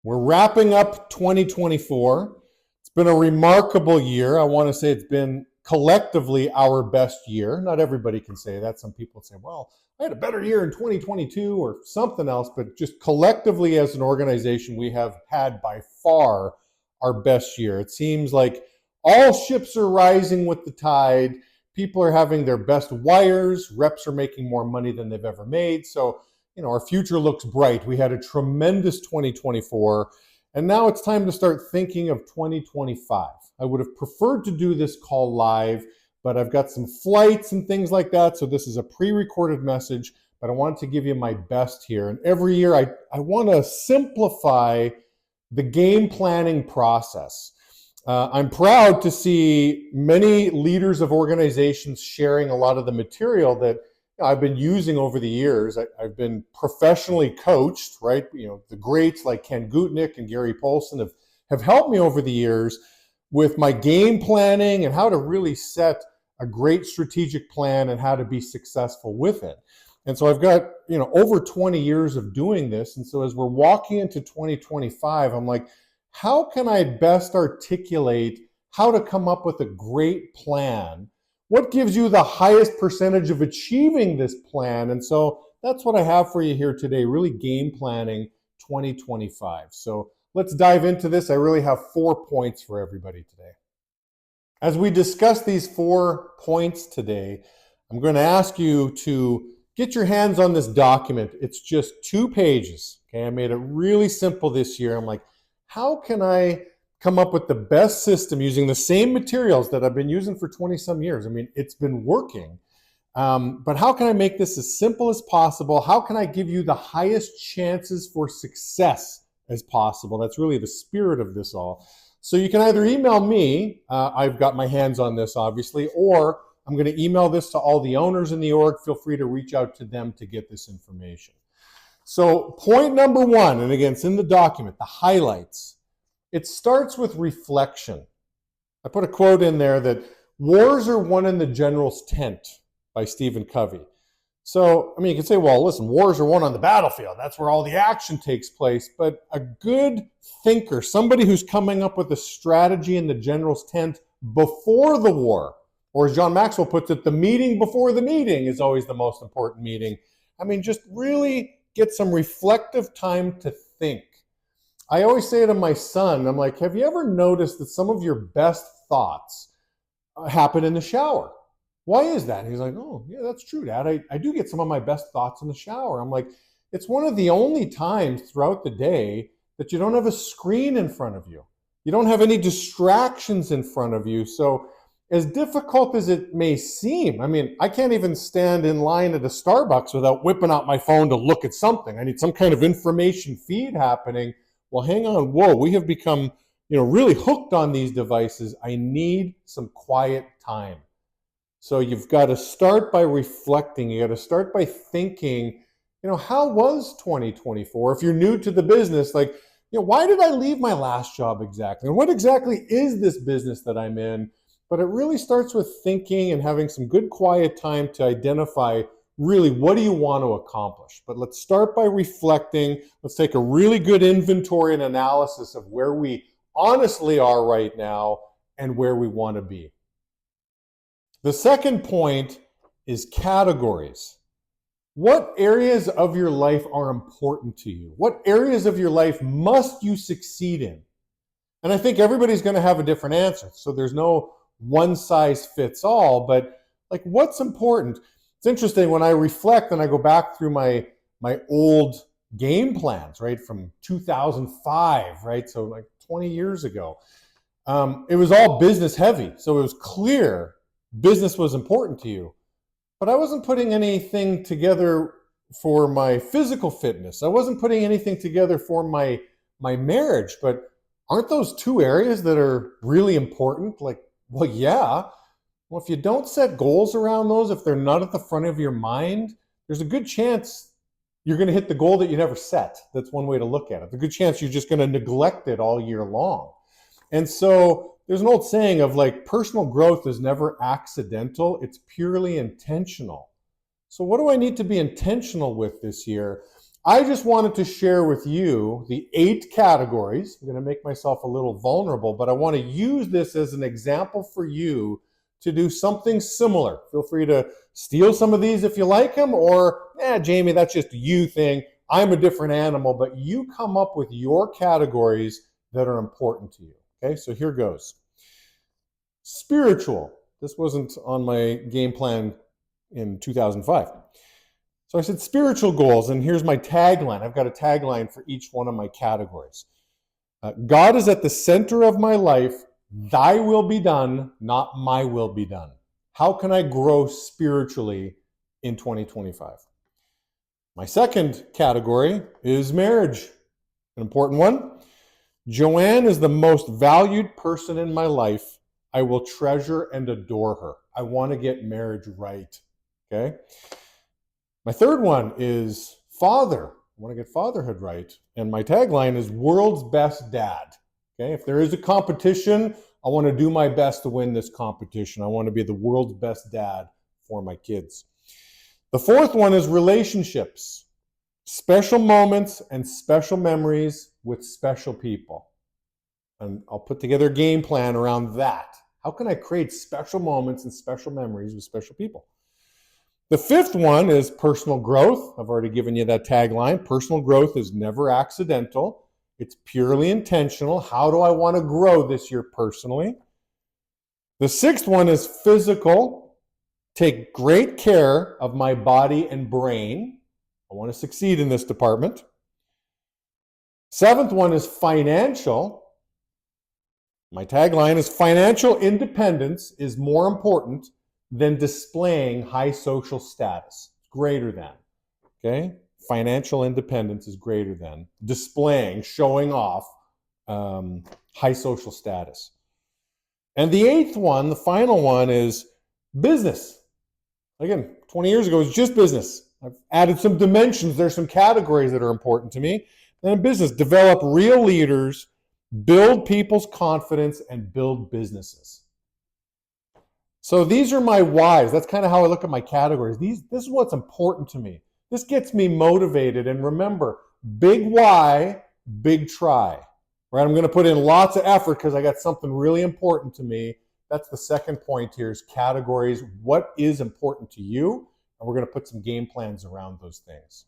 We're wrapping up 2024. It's been a remarkable year. I want to say it's been collectively our best year. Not everybody can say that. Some people say, well, I had a better year in 2022 or something else, but just collectively as an organization, we have had by far our best year. It seems like all ships are rising with the tide. People are having their best wires. Reps are making more money than they've ever made. So, our future looks bright. We had a tremendous 2024, and now it's time to start thinking of 2025. I would have preferred to do this call live, but I've got some flights and things like that, so this is a pre-recorded message, but I wanted to give you my best here. And every year I want to simplify the game planning process. I'm proud to see many leaders of organizations sharing a lot of the material that I've been using over the years. I've been professionally coached, right? The greats like Ken Gutnick and Gary Paulson have helped me over the years with my game planning and how to really set a great strategic plan and how to be successful with it. And so I've got, over 20 years of doing this. And so as we're walking into 2025, I'm like, how can I best articulate how to come up with a great plan? What gives you the highest percentage of achieving this plan? And so that's what I have for you here today, really game planning 2025. So let's dive into this. I really have 4 points for everybody today. As we discuss these 4 points today, I'm going to ask you to get your hands on this document. It's just 2 pages. Okay, I made it really simple this year. I'm like, how can I come up with the best system using the same materials that I've been using for 20 some years? I mean, it's been working, but how can I make this as simple as possible? How can I give you the highest chances for success as possible? That's really the spirit of this all. So you can either email me, I've got my hands on this obviously, or I'm going to email this to all the owners in the org. Feel free to reach out to them to get this information. So point number 1, and again, it's in the document, the highlights. It starts with reflection. I put a quote in there that wars are won in the general's tent by Stephen Covey. So, you can say, well, listen, wars are won on the battlefield. That's where all the action takes place. But a good thinker, somebody who's coming up with a strategy in the general's tent before the war, or as John Maxwell puts it, the meeting before the meeting is always the most important meeting. Just really get some reflective time to think. I always say to my son, I'm like, have you ever noticed that some of your best thoughts happen in the shower? Why is that? And he's like, oh, yeah, that's true, Dad. I do get some of my best thoughts in the shower. I'm like, it's one of the only times throughout the day that you don't have a screen in front of you. You don't have any distractions in front of you. So as difficult as it may seem, I can't even stand in line at a Starbucks without whipping out my phone to look at something. I need some kind of information feed happening. Well, hang on. Whoa, we have become, really hooked on these devices. I need some quiet time. So you've got to start by reflecting. You got to start by thinking, how was 2024? If you're new to the business, why did I leave my last job exactly? And what exactly is this business that I'm in? But it really starts with thinking and having some good quiet time to identify really, what do you want to accomplish? But let's start by reflecting. Let's take a really good inventory and analysis of where we honestly are right now and where we want to be. The second point is categories. What areas of your life are important to you? What areas of your life must you succeed in? And I think everybody's going to have a different answer. So there's no one size fits all, but what's important? It's interesting when I reflect and I go back through my old game plans, right, from 2005, right, so 20 years ago. It was all business heavy, so it was clear business was important to you. But I wasn't putting anything together for my physical fitness. I wasn't putting anything together for my marriage. But aren't those 2 areas that are really important? Well, yeah. Well, if you don't set goals around those, if they're not at the front of your mind, there's a good chance you're going to hit the goal that you never set. That's one way to look at it. There's a good chance you're just going to neglect it all year long. And so there's an old saying of personal growth is never accidental. It's purely intentional. So what do I need to be intentional with this year? I just wanted to share with you the 8 categories. I'm going to make myself a little vulnerable, but I want to use this as an example for you to do something similar. Feel free to steal some of these if you like them, or, Jamie, that's just a you thing. I'm a different animal, but you come up with your categories that are important to you. Okay, so here goes. Spiritual. This wasn't on my game plan in 2005. So I said spiritual goals, and here's my tagline. I've got a tagline for each one of my categories. God is at the center of my life. Thy will be done, not my will be done. How can I grow spiritually in 2025? My second category is marriage, an important one. Joanne is the most valued person in my life. I will treasure and adore her. I want to get marriage right. Okay. My third one is father. I want to get fatherhood right. And my tagline is world's best dad. Okay. If there is a competition, I want to do my best to win this competition. I want to be the world's best dad for my kids. The fourth one is relationships. Special moments and special memories with special people. And I'll put together a game plan around that. How can I create special moments and special memories with special people? The fifth one is personal growth. I've already given you that tagline. Personal growth is never accidental. It's purely intentional. How do I want to grow this year personally? The sixth one is physical. Take great care of my body and brain. I want to succeed in this department. Seventh one is financial. My tagline is financial independence is more important than displaying high social status. It's greater than. Okay? Financial independence is greater than displaying, showing off high social status. And the eighth one, the final one, is business. Again, 20 years ago, it was just business. I've added some dimensions. There's some categories that are important to me. And in business, develop real leaders, build people's confidence, and build businesses. So these are my whys. That's kind of how I look at my categories. This is what's important to me. This gets me motivated. And remember, big why, big try. Right? I'm going to put in lots of effort because I got something really important to me. That's the second point here is categories. What is important to you? And we're going to put some game plans around those things.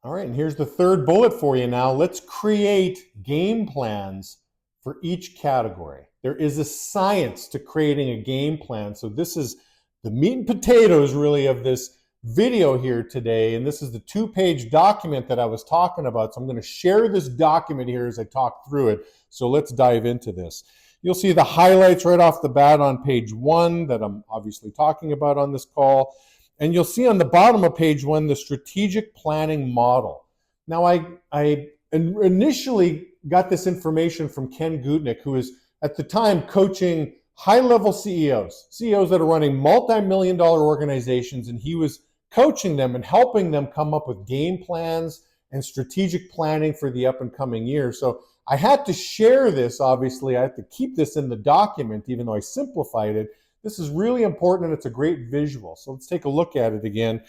All right, and here's the third bullet for you now. Let's create game plans for each category. There is a science to creating a game plan. So this is the meat and potatoes really of this video here today. And this is the 2-page document that I was talking about. So I'm going to share this document here as I talk through it. So let's dive into this. You'll see the highlights right off the bat on page 1 that I'm obviously talking about on this call. And you'll see on the bottom of page 1 the strategic planning model. Now, I initially got this information from Ken Gutnick, who is at the time coaching high-level CEOs that are running multi-million-dollar organizations, and he was coaching them and helping them come up with game plans and strategic planning for the up-and-coming year. So I had to share this, obviously. I had to keep this in the document, even though I simplified it. This is really important, and it's a great visual. So let's take a look at it again.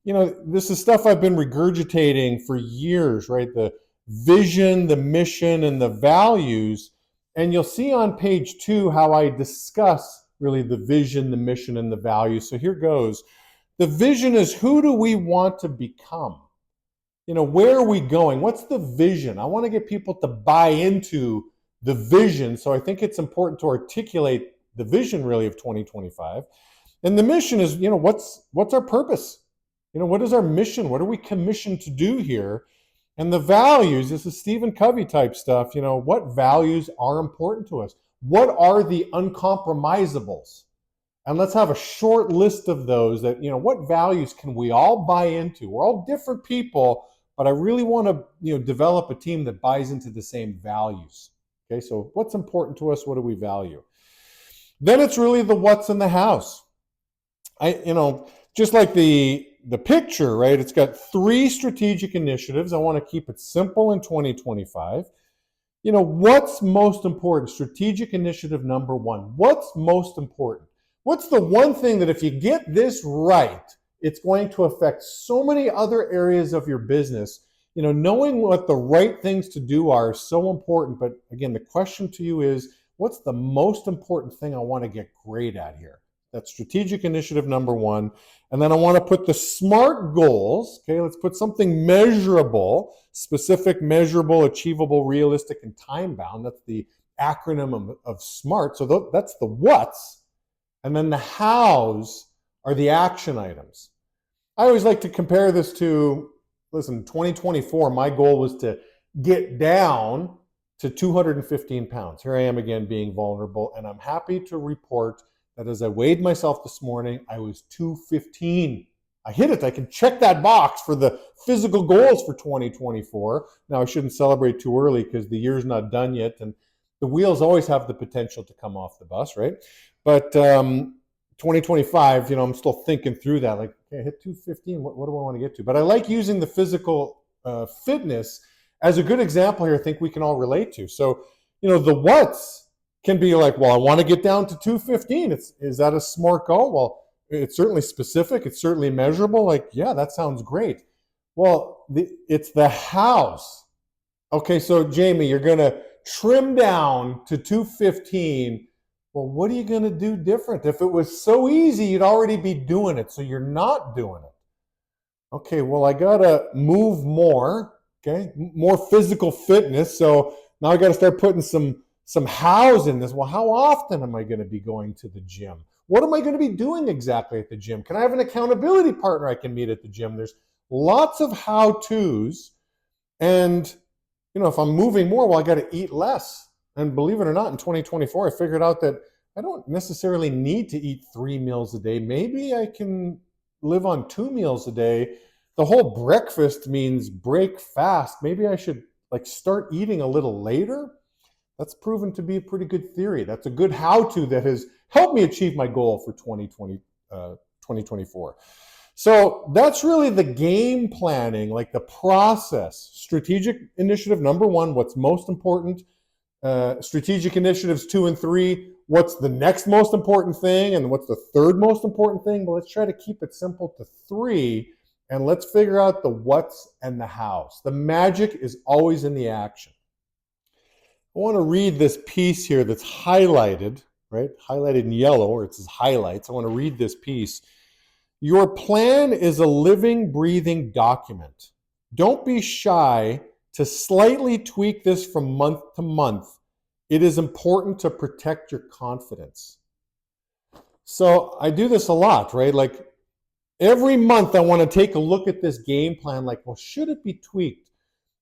You know, this is stuff I've been regurgitating for years, right? The vision, the mission, and the values. And you'll see on page 2 how I discuss really the vision, the mission, and the values. So here goes. The vision is, who do we want to become? You know, where are we going? What's the vision? I want to get people to buy into the vision. So I think it's important to articulate the vision really of 2025. And the mission is, you know, what's our purpose? You know, what is our mission? What are we commissioned to do here? And the values, this is Stephen Covey type stuff. You know, what values are important to us? What are the uncompromisables? And let's have a short list of those that, you know, what values can we all buy into? We're all different people, but I really want to, you know, develop a team that buys into the same values. Okay, so what's important to us? What do we value? Then it's really the what's in the house. Just like the picture, right? It's got 3 strategic initiatives. I want to keep it simple in 2025. You know, what's most important? Strategic initiative number 1. What's most important? What's the one thing that if you get this right, it's going to affect so many other areas of your business. Knowing what the right things to do are so important. But again, the question to you is, what's the most important thing I want to get great at here? That's strategic initiative number one. And then I want to put the SMART goals. Okay, let's put something measurable, specific, measurable, achievable, realistic, and time bound. That's the acronym of SMART. So that's the what's. And then the hows are the action items. I always like to compare this to, listen, 2024, my goal was to get down to 215 pounds. Here I am again being vulnerable, and I'm happy to report that as I weighed myself this morning, I was 215. I hit it. I can check that box for the physical goals for 2024. Now, I shouldn't celebrate too early because the year's not done yet, and the wheels always have the potential to come off the bus, right? But 2025, I'm still thinking through that. Like, okay, I hit 215. What do I want to get to? But I like using the physical fitness as a good example here. I think we can all relate to. So, the what's can be like, well, I want to get down to 215. Is that a SMART goal? Well, it's certainly specific. It's certainly measurable. Like, yeah, that sounds great. Well, it's the hows. Okay, so Jamie, you're going to trim down to 215. Well, what are you going to do different? If it was so easy, you'd already be doing it. So you're not doing it. Okay, well, I got to move more. Okay, more physical fitness. So now I got to start putting some hows in this. Well, how often am I going to be going to the gym? What am I going to be doing exactly at the gym? Can I have an accountability partner I can meet at the gym? There's lots of how-tos. And, if I'm moving more, well, I got to eat less. And believe it or not, in 2024, I figured out that I don't necessarily need to eat 3 meals a day. Maybe I can live on 2 meals a day. The whole breakfast means break fast. Maybe I should start eating a little later. That's proven to be a pretty good theory. That's a good how-to that has helped me achieve my goal for 2024. So that's really the game planning, like the process. Strategic initiative number one, what's most important. Strategic initiatives 2 and 3, what's the next most important thing and what's the third most important thing? But let's try to keep it simple to 3, and let's figure out the what's and the hows. The magic is always in the action. I want to read this piece here that's highlighted, right? Highlighted in yellow, or it says highlights. I want to read this piece. Your plan is a living, breathing document. Don't be shy to slightly tweak this from month to month. It is important to protect your confidence. So I do this a lot, right? Like every month I want to take a look at this game plan, like, well, should it be tweaked?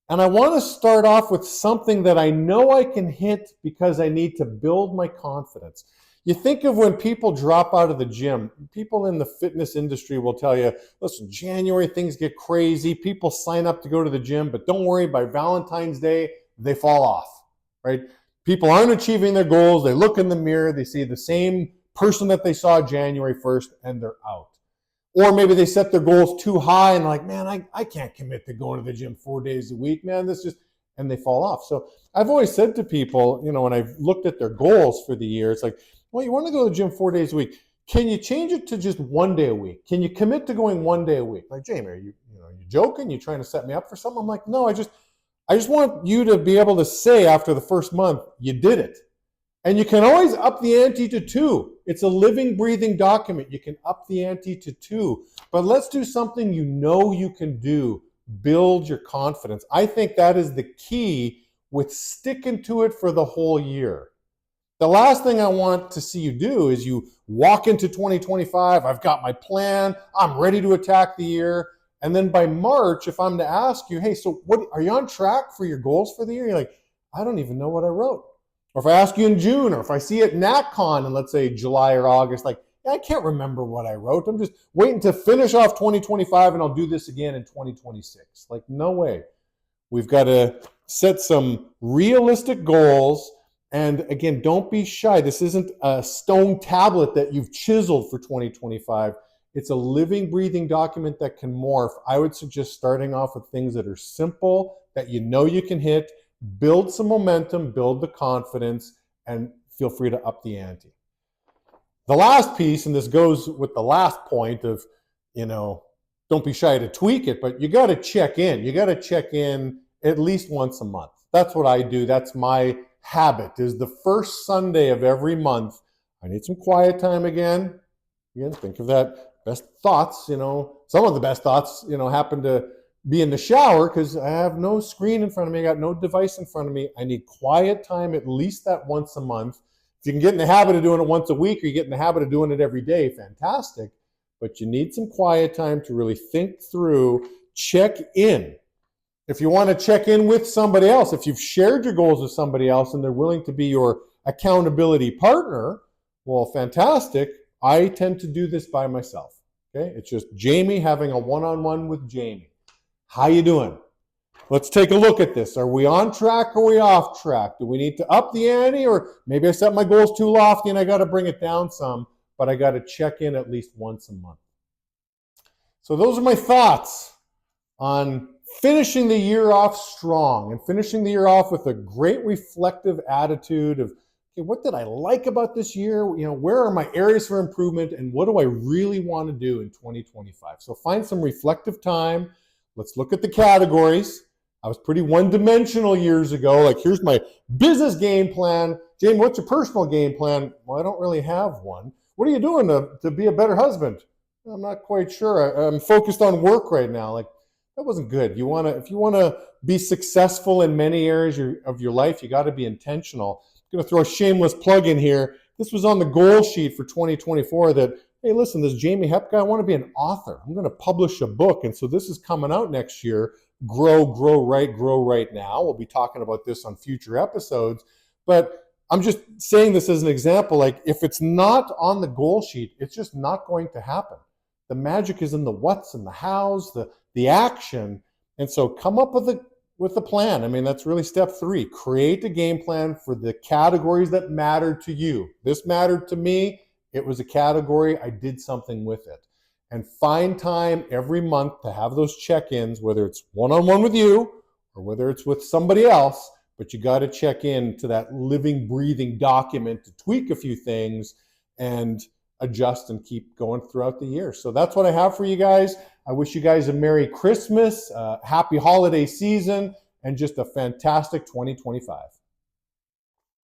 And I want to start off with something that I know I can hit because I need to build my confidence. You think of when people drop out of the gym, people in the fitness industry will tell you, listen, January, things get crazy. People sign up to go to the gym, but don't worry, by Valentine's Day, they fall off, right? People aren't achieving their goals. They look in the mirror, they see the same person that they saw January 1st, and they're out. Or maybe they set their goals too high and like, man, I can't commit to going to the gym 4 days a week, man. And they fall off. So I've always said to people, when I've looked at their goals for the year, it's like, well, you want to go to the gym 4 days a week. Can you change it to just 1 day a week? Can you commit to going 1 day a week? Like, Jamie, are you joking? You trying to set me up for something? I'm like, no, I just want you to be able to say after the first month, you did it. And you can always up the ante to 2. It's a living, breathing document. You can up the ante to 2. But let's do something you can do. Build your confidence. I think that is the key with sticking to it for the whole year. The last thing I want to see you do is you walk into 2025, I've got my plan, I'm ready to attack the year. And then by March, if I'm to ask you, hey, so what are you on track for your goals for the year? You're like, I don't even know what I wrote. Or if I ask you in June, or if I see it NatCon in, let's say, July or August, like, yeah, I can't remember what I wrote. I'm just waiting to finish off 2025 and I'll do this again in 2026. Like, no way. We've got to set some realistic goals. And again, don't be shy. This isn't a stone tablet that you've chiseled for 2025. It's a living, breathing document that can morph. I would suggest starting off with things that are simple, that you can hit, build some momentum, build the confidence, and feel free to up the ante. The last piece, and this goes with the last point of, don't be shy to tweak it, but you got to check in. You got to check in at least once a month. That's what I do. That's my habit, is the first Sunday of every month. I need some quiet time again. Again, think of that best thoughts, some of the best thoughts, happen to be in the shower because I have no screen in front of me. I got no device in front of me. I need quiet time at least that once a month. If you can get in the habit of doing it once a week, or you get in the habit of doing it every day, fantastic. But you need some quiet time to really think through, check in. If you want to check in with somebody else, if you've shared your goals with somebody else and they're willing to be your accountability partner, well, fantastic. I tend to do this by myself. Okay, it's just Jamie having a one-on-one with Jamie. How you doing? Let's take a look at this. Are we on track or are we off track? Do we need to up the ante, or maybe I set my goals too lofty and I got to bring it down some, but I got to check in at least once a month. So those are my thoughts on finishing the year off strong and finishing the year off with a great reflective attitude of, okay, what did I like about this year? Where are my areas for improvement, and what do I really want to do in 2025? So find some reflective time. Let's look at the categories. I was pretty one-dimensional years ago. Like, here's my business game plan. Jamie, what's your personal game plan? Well, I don't really have one. What are you doing to be a better husband? I'm not quite sure. I'm focused on work right now. Like, that wasn't good. If you want to be successful in many areas of your life, you got to be intentional. I'm going to throw a shameless plug in here. This was on the goal sheet for 2024 that, hey, listen, this Jamie Hep guy, I want to be an author. I'm going to publish a book. And so this is coming out next year. Grow right now. We'll be talking about this on future episodes. But I'm just saying this as an example. Like, if it's not on the goal sheet, it's just not going to happen. The magic is in the what's and the how's, the action. And so come up with a plan. I mean, that's really step 3. Create a game plan for the categories that matter to you. This mattered to me. It was a category. I did something with it. And find time every month to have those check-ins, whether it's one-on-one with you or whether it's with somebody else, but you got to check in to that living, breathing document to tweak a few things and adjust and keep going throughout the year. So that's what I have for you guys. I wish you guys a Merry Christmas, happy holiday season, and just a fantastic 2025.